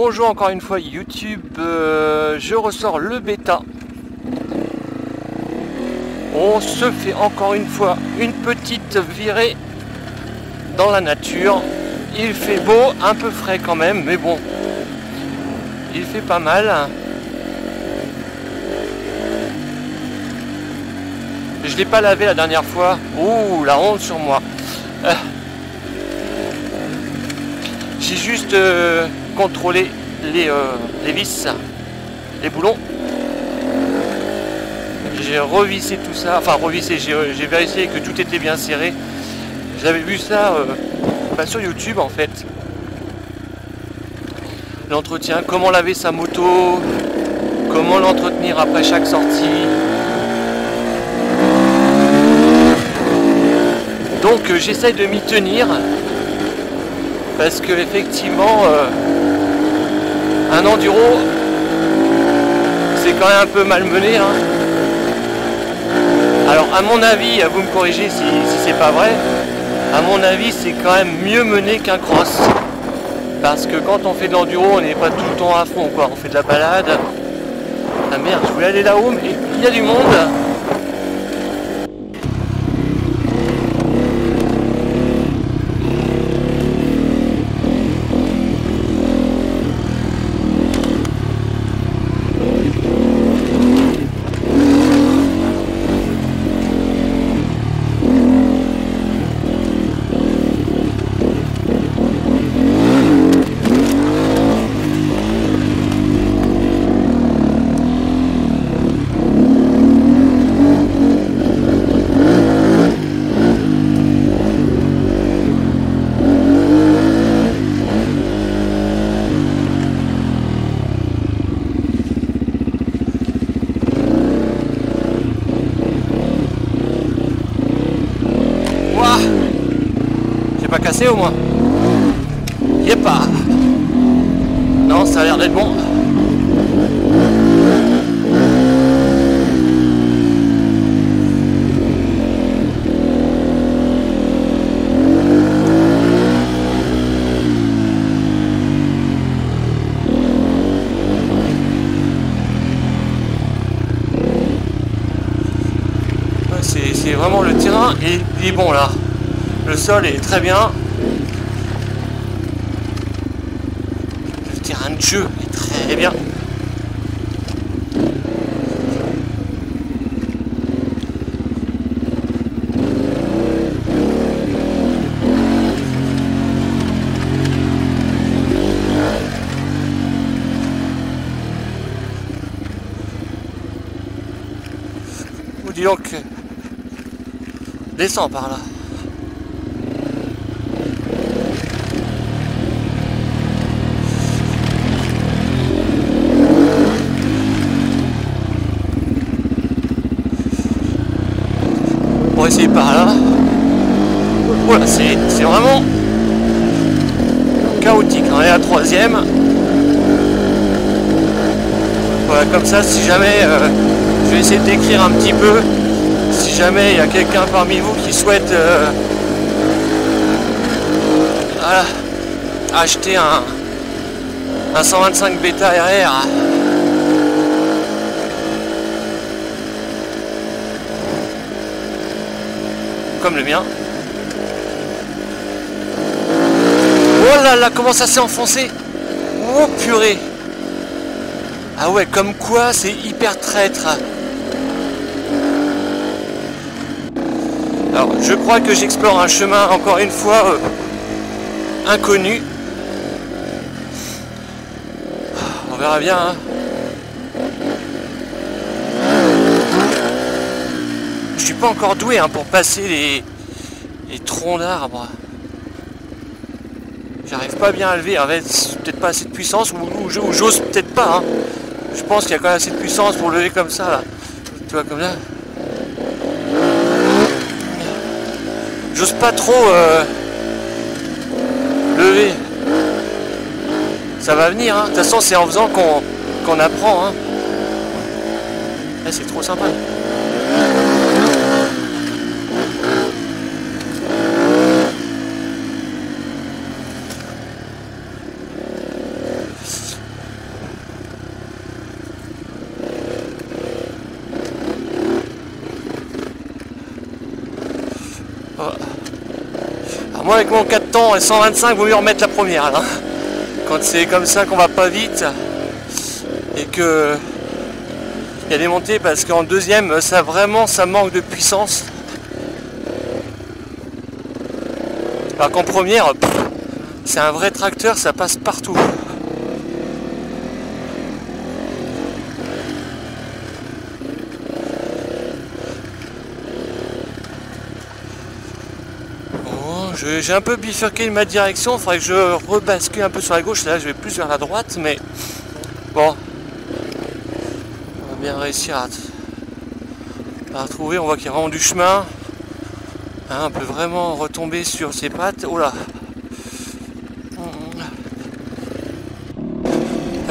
Bonjour encore une fois YouTube, je ressors le bêta. On se fait encore une fois une petite virée dans la nature. Il fait beau, un peu frais quand même, mais bon, il fait pas mal. Je l'ai pas lavé la dernière fois. Ouh, la honte sur moi. J'ai juste contrôlé les vis, les boulons. J'ai revissé tout ça, enfin revissé, j'ai vérifié que tout était bien serré. J'avais vu ça sur YouTube en fait. L'entretien, comment laver sa moto, comment l'entretenir après chaque sortie. Donc j'essaye de m'y tenir parce que effectivement un enduro c'est quand même un peu malmené hein. Alors à mon avis, vous me corrigez si c'est pas vrai, à mon avis c'est quand même mieux mené qu'un cross parce que quand on fait de l'enduro on n'est pas tout le temps à fond quoi, on fait de la balade. Ah merde, je voulais aller là-haut mais il y a du monde. Pas cassé au moins. Y'a pas. Non, ça a l'air d'être bon. C'est vraiment le terrain et il est bon là. Le sol est très bien. Le terrain de jeu est très bien. Oh, dis donc, descends par là. On va essayer par là. Voilà, c'est vraiment chaotique. On est à la troisième. Voilà, comme ça, si jamais je vais essayer de décrire un petit peu. Si jamais il y a quelqu'un parmi vous qui souhaite acheter un 125 bêta RR. Comme le mien. Oh là là, comment ça s'est enfoncé. Oh purée. Ah ouais, comme quoi c'est hyper traître. Alors je crois que j'explore un chemin encore une fois inconnu. On verra bien hein. Je suis pas encore doué hein, pour passer les troncs d'arbres. J'arrive pas bien à lever, avec peut-être pas assez de puissance ou j'ose peut-être pas. Hein. Je pense qu'il y a quand même assez de puissance pour lever comme ça là. Tu vois comme là. J'ose pas trop lever. Ça va venir. Hein. De toute façon c'est en faisant qu'on apprend. Hein. Là, c'est trop sympa. Moi avec mon 4 temps et 125, vaut mieux remettre la première là. Quand c'est comme ça qu'on va pas vite et que il y a des montées, parce qu'en deuxième ça vraiment ça manque de puissance. Alors qu'en première, c'est un vrai tracteur, ça passe partout. J'ai un peu bifurqué ma direction, il faudrait que je rebascule un peu sur la gauche, là je vais plus vers la droite, mais bon, on va bien réussir à retrouver, on voit qu'il y a vraiment du chemin, hein, on peut vraiment retomber sur ses pattes, oh là,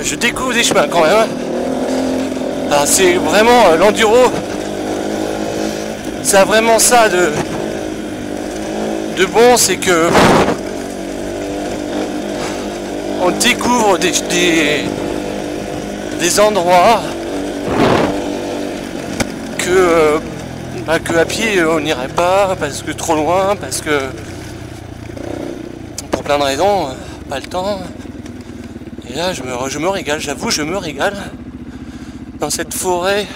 je découvre des chemins quand même, hein. C'est vraiment l'enduro, ça a vraiment ça de bon, c'est que on découvre des endroits que à pied on n'irait pas, parce que trop loin, parce que pour plein de raisons, pas le temps. Et là je me régale, j'avoue, je me régale dans cette forêt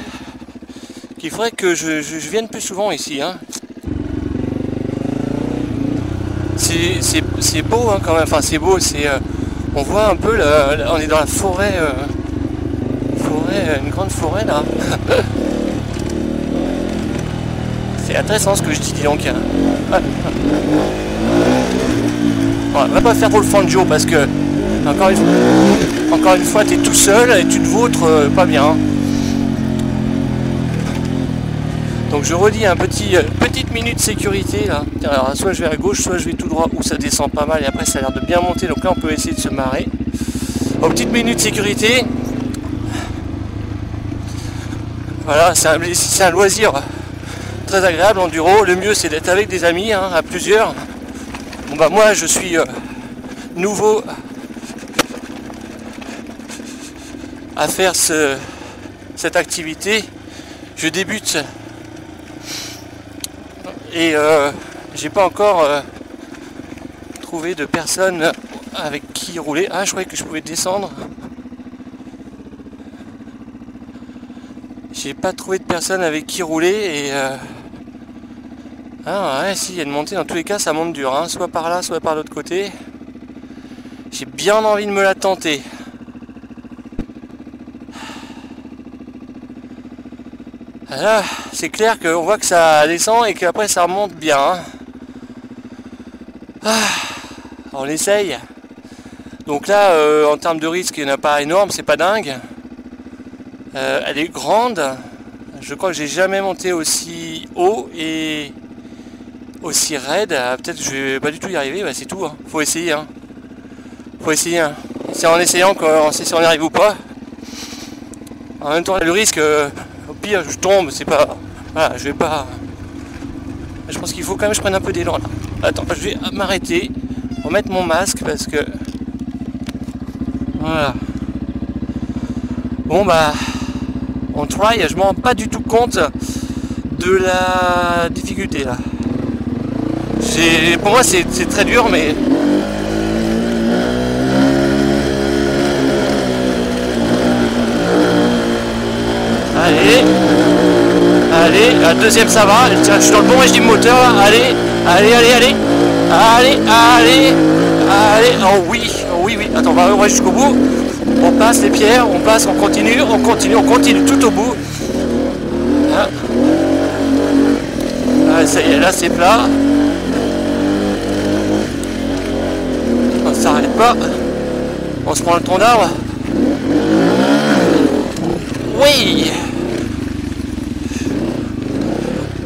qu'il faudrait que je vienne plus souvent ici, hein. C'est beau, hein, quand même, enfin c'est beau, on voit un peu, on est dans la forêt, une grande forêt là. C'est intéressant ce que je dis donc. Ouais. On va pas faire trop le Fangio parce que, encore une fois, tu es tout seul et tu te vautres pas bien. Donc je redis un petite minute de sécurité là. Alors soit je vais à gauche, soit je vais tout droit, où ça descend pas mal et après ça a l'air de bien monter. Donc là on peut essayer de se marrer. Donc petite minute de sécurité. Voilà, c'est un loisir très agréable, enduro. Le mieux c'est d'être avec des amis, hein, à plusieurs. Bon bah moi je suis nouveau à faire cette activité. Je débute. Et j'ai pas encore trouvé de personne avec qui rouler. Ah, je croyais que je pouvais descendre. J'ai pas trouvé de personne avec qui rouler et ah ouais, si, il y a une montée, dans tous les cas ça monte dur, hein, soit par là, soit par l'autre côté. J'ai bien envie de me la tenter. Là, c'est clair qu'on voit que ça descend et qu'après ça remonte bien, hein. On essaye. Donc là, en termes de risque, il n'y en a pas énorme, c'est pas dingue. Elle est grande. Je crois que j'ai jamais monté aussi haut et aussi raide. Peut-être que je vais pas du tout y arriver, bah, c'est tout, hein. Faut essayer, hein. Faut essayer, hein. C'est en essayant qu'on sait si on y arrive ou pas. En même temps, le risque, au pire, je tombe, c'est pas... Voilà, je vais pas... Je pense qu'il faut quand même que je prenne un peu d'élan là. Attends, je vais m'arrêter, remettre mon masque parce que... Voilà. Bon bah... On try, je me rends pas du tout compte de la difficulté là. Pour moi c'est très dur, mais... Allez, la deuxième ça va, je suis dans le bon régime moteur là, allez, oh oui, attends, on va ouvrir jusqu'au bout, on passe les pierres, on passe, on continue tout au bout. Là, ça y est, là c'est plat, on s'arrête pas, on se prend le tronc d'arbre, oui.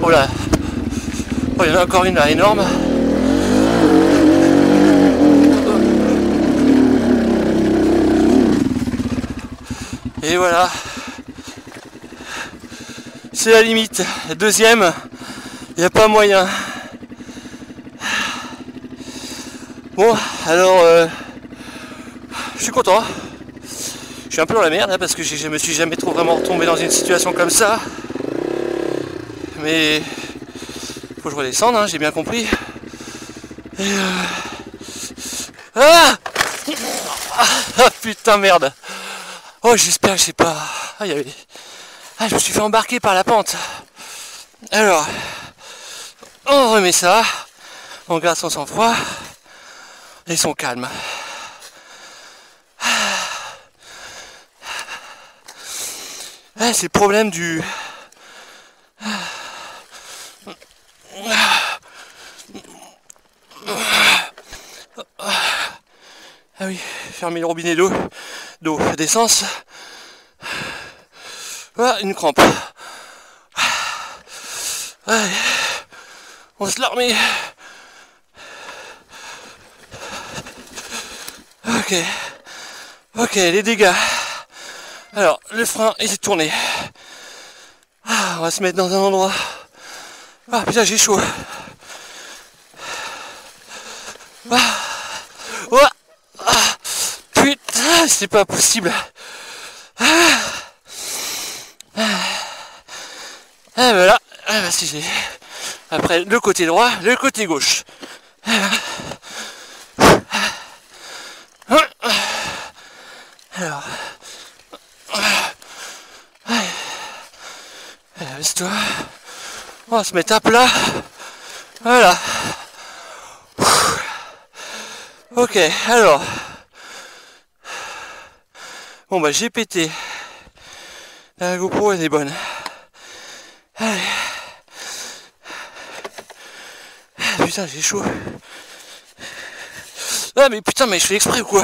Oh là, oh, il y en a encore une là, énorme. Et voilà, c'est la limite. La deuxième, il n'y a pas moyen. Bon, alors, je suis content. Je suis un peu dans la merde hein, parce que je me suis jamais trop vraiment retombé dans une situation comme ça. Mais faut que je redescende, hein, j'ai bien compris. Et Ah, ah putain merde. Oh j'espère que je sais pas. Ah, je me suis fait embarquer par la pente. Alors, on remet ça. On garde son sang-froid et son calme. Ah, c'est le problème du... Ah oui, fermer le robinet d'eau d'essence. Voilà, une crampe. Allez, on se la remet. Ok, les dégâts. Alors, le frein, il s'est tourné. Ah, on va se mettre dans un endroit. Ah putain, j'ai chaud. Putain, c'est pas possible. Voilà. Si j'ai. Après, le côté droit, le côté gauche. Alors. Baisse-toi. On va se mettre à plat. Voilà. Ok, alors. Bon bah j'ai pété. La GoPro elle est bonne. Allez. Putain j'ai chaud. Ah mais putain mais je fais exprès ou quoi?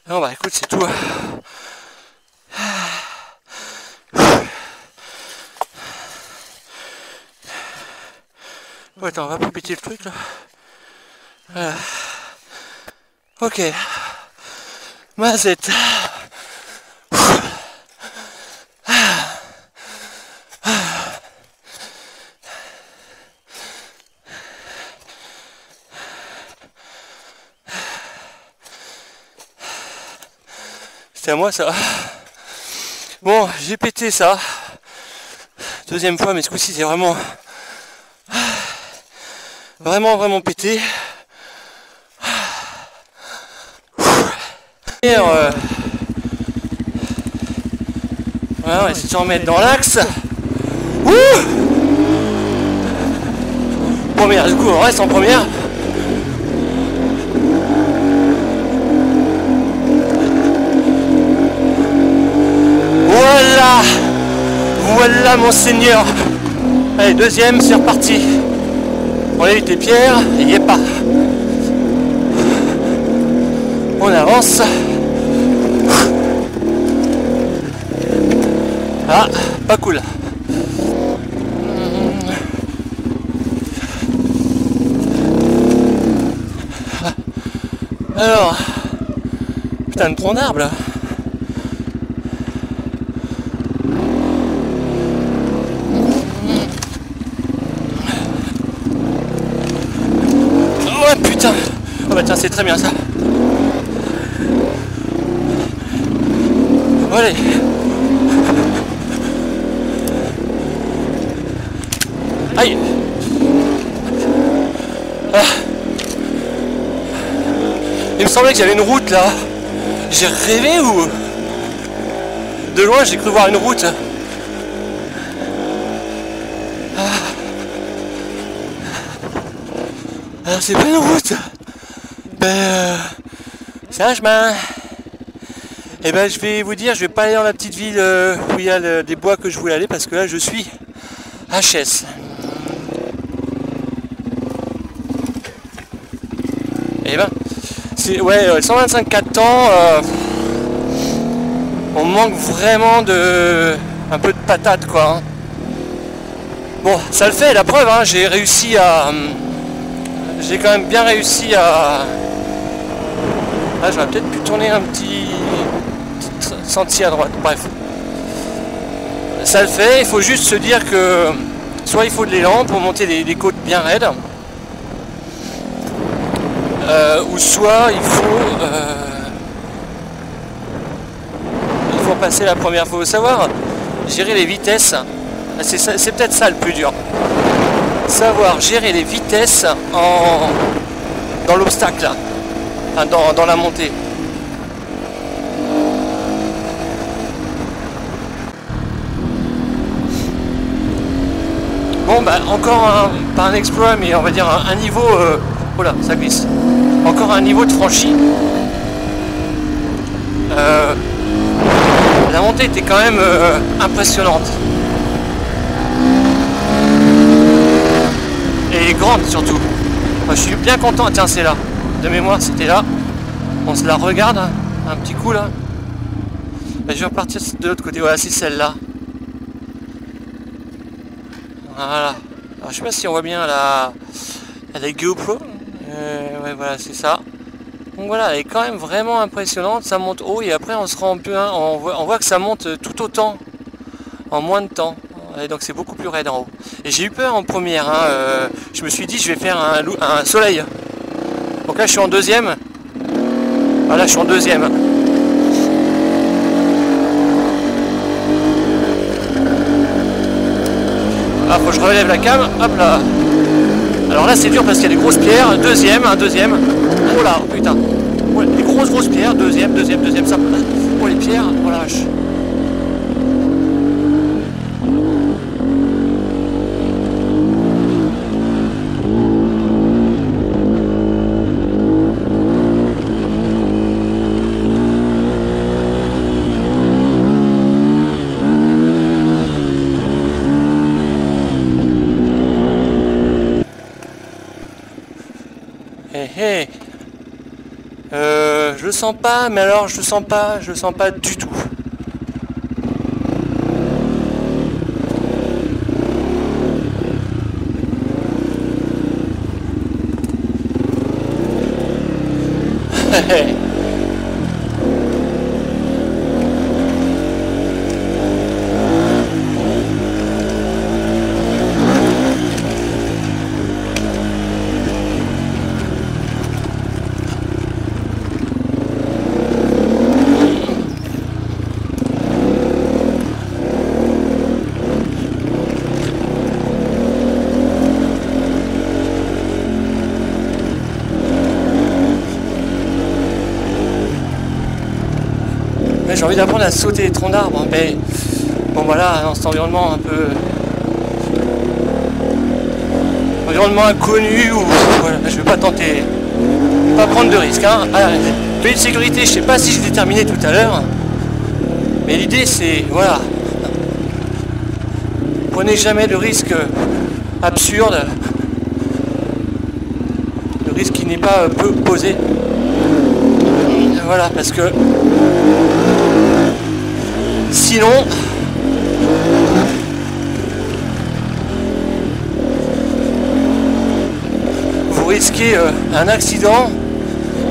Non bah écoute c'est tout. Ouais, attends, on va pas péter le truc là. Voilà. Ok. Mazette. C'était à moi ça. Bon, j'ai pété ça. Deuxième fois, mais ce coup-ci c'est vraiment pété. Et voilà, on va essayer de se remettre dans l'axe. Première, du coup on reste en première. Voilà mon seigneur. Allez, deuxième, c'est reparti. On évite les pierres, il n'y est pas. On avance. Ah, pas cool. Alors, putain de tronc d'arbre là. Oh putain. Oh bah tiens, c'est très bien ça. Allez. Aïe. Ah. Il me semblait que j'avais une route là. J'ai rêvé ou... De loin j'ai cru voir une route. Alors c'est pas une route. C'est un chemin. Et ben je vais vous dire, je vais pas aller dans la petite ville où il y a des bois que je voulais aller parce que là je suis à Chess. Et ben c'est 125 temps. On manque vraiment de un peu de patate quoi. Hein. Bon, ça le fait, la preuve. Hein, j'ai réussi à, j'ai quand même bien réussi à. Ah, j'aurais peut-être pu tourner un petit sentier à droite. Bref, ça le fait. Il faut juste se dire que soit il faut de l'élan pour monter des côtes bien raides, ou soit il faut passer la première. Il faut savoir gérer les vitesses C'est peut-être ça le plus dur. Savoir gérer les vitesses dans l'obstacle, là. Enfin, dans la montée. Bon, bah, encore pas un exploit, mais on va dire un niveau... oh là, ça glisse. Encore un niveau de franchi. La montée était quand même impressionnante. Et grande surtout. Moi, je suis bien content. Tiens, c'est là. De mémoire, c'était là. On se la regarde un petit coup là. Bah, je vais repartir de l'autre côté. Voilà, c'est celle-là. Voilà. Alors, je sais pas si on voit bien la GoPro. Ouais, voilà, c'est ça. Donc voilà, elle est quand même vraiment impressionnante. Ça monte haut et après on se rend bien. On voit que ça monte tout autant en moins de temps. Et donc c'est beaucoup plus raide en haut. Et j'ai eu peur en première. Hein. Je me suis dit, je vais faire un soleil. Donc là, je suis en deuxième. Voilà, je suis en deuxième. Ah, faut que je relève la cam. Hop là. Alors là, c'est dur parce qu'il y a des grosses pierres. Un deuxième. Oh là, putain. Ouais, des grosses pierres. Deuxième. Ça... Oh, les pierres. Oh la vache. Hey. Je le sens pas, mais alors je le sens pas du tout. J'ai envie d'apprendre à sauter les troncs d'arbres, mais bon voilà, dans cet environnement un peu environnement inconnu où voilà, je vais pas tenter, pas prendre de risques. Hein. Pays de sécurité, je sais pas si je l'ai terminé tout à l'heure, mais l'idée c'est voilà, prenez jamais de risque absurde, le risque qui n'est pas peu posé. Voilà, parce que sinon vous risquez un accident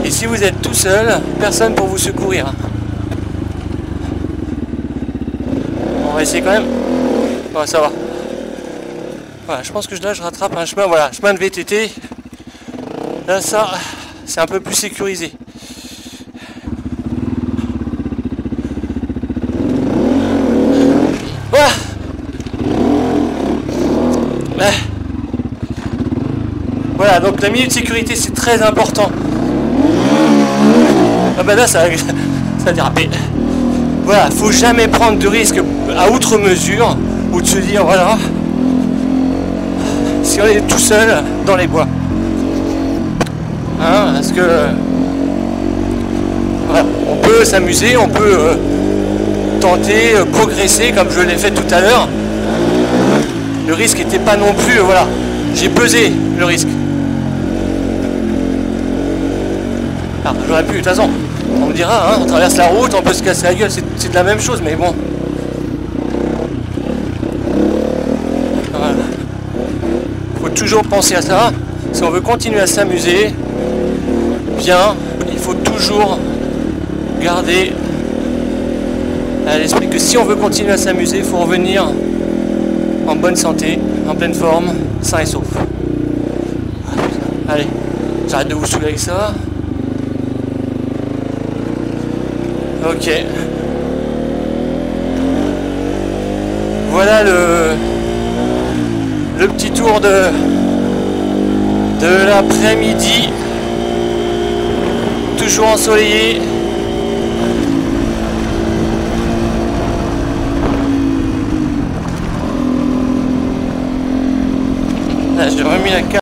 et si vous êtes tout seul, personne pour vous secourir. On va essayer quand même. Ouais, ça va. Voilà, je pense que là je rattrape un chemin, voilà, chemin de VTT. Là ça, c'est un peu plus sécurisé. Voilà, donc la minute de sécurité c'est très important. Ah bah là ça a dérapé. Voilà, faut jamais prendre de risques à outre mesure ou de se dire voilà, si on est tout seul dans les bois. Hein, parce que voilà, on peut s'amuser, on peut tenter, progresser comme je l'ai fait tout à l'heure. Le risque n'était pas non plus, voilà, j'ai pesé le risque. Ah, j'aurais pu, de toute façon, on me dira, hein, on traverse la route, on peut se casser la gueule, c'est de la même chose, mais bon. Voilà. Faut toujours penser à ça. Si on veut continuer à s'amuser, bien, il faut toujours garder à l'esprit que si on veut continuer à s'amuser, il faut revenir en bonne santé, en pleine forme, sain et sauf. Allez, j'arrête de vous saouler avec ça. Ok. Voilà le petit tour de l'après-midi, toujours ensoleillé. Là, j'ai remis la carte.